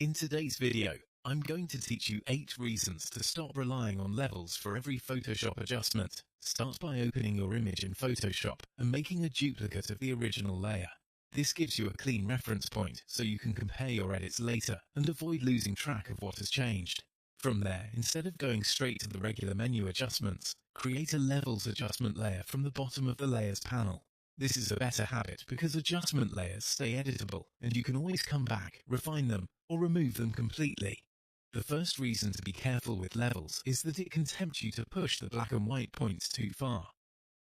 In today's video, I'm going to teach you 8 reasons to stop relying on levels for every Photoshop adjustment. Start by opening your image in Photoshop and making a duplicate of the original layer. This gives you a clean reference point so you can compare your edits later and avoid losing track of what has changed. From there, instead of going straight to the regular menu adjustments, create a levels adjustment layer from the bottom of the layers panel. This is a better habit because adjustment layers stay editable and you can always come back, refine them, or remove them completely. The first reason to be careful with levels is that it can tempt you to push the black and white points too far.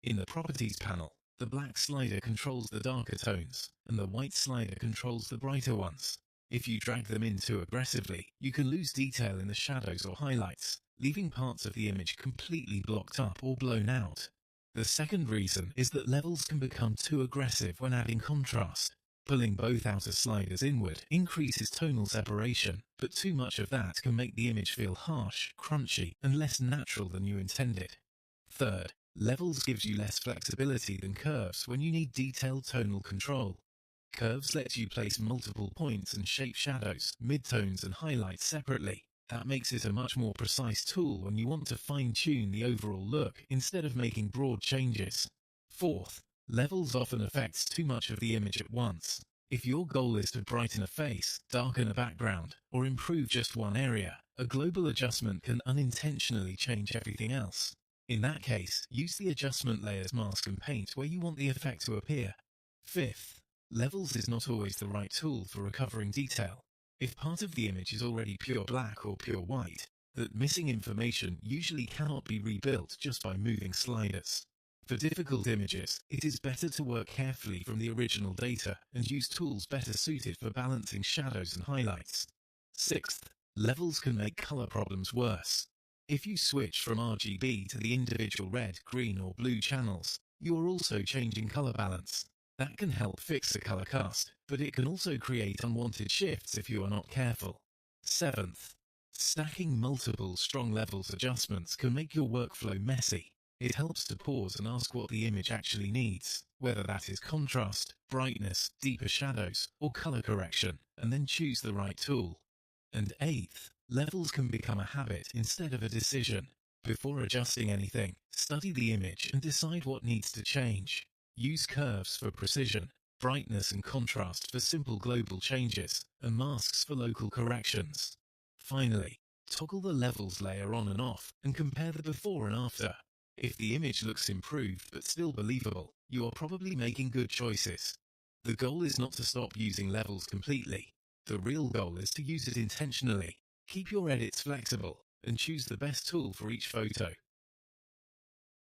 In the Properties panel, the black slider controls the darker tones, and the white slider controls the brighter ones. If you drag them in too aggressively, you can lose detail in the shadows or highlights, leaving parts of the image completely blocked up or blown out. The second reason is that levels can become too aggressive when adding contrast. Pulling both outer sliders inward increases tonal separation, but too much of that can make the image feel harsh, crunchy, and less natural than you intended. Third, levels gives you less flexibility than curves when you need detailed tonal control. Curves let you place multiple points and shape shadows, midtones, and highlights separately. That makes it a much more precise tool when you want to fine-tune the overall look instead of making broad changes. Fourth, levels often affects too much of the image at once. If your goal is to brighten a face, darken a background, or improve just one area, a global adjustment can unintentionally change everything else. In that case, use the adjustment layers mask and paint where you want the effect to appear. Fifth, levels is not always the right tool for recovering detail. If part of the image is already pure black or pure white, that missing information usually cannot be rebuilt just by moving sliders. For difficult images, it is better to work carefully from the original data and use tools better suited for balancing shadows and highlights. Sixth, levels can make color problems worse. If you switch from RGB to the individual red, green, or blue channels, you are also changing color balance. That can help fix a color cast, but it can also create unwanted shifts if you are not careful. Seventh, stacking multiple strong levels adjustments can make your workflow messy. It helps to pause and ask what the image actually needs, whether that is contrast, brightness, deeper shadows, or color correction, and then choose the right tool. And eighth, levels can become a habit instead of a decision. Before adjusting anything, study the image and decide what needs to change. Use curves for precision, brightness and contrast for simple global changes, and masks for local corrections. Finally, toggle the levels layer on and off and compare the before and after. If the image looks improved but still believable, you are probably making good choices. The goal is not to stop using levels completely. The real goal is to use it intentionally. Keep your edits flexible and choose the best tool for each photo.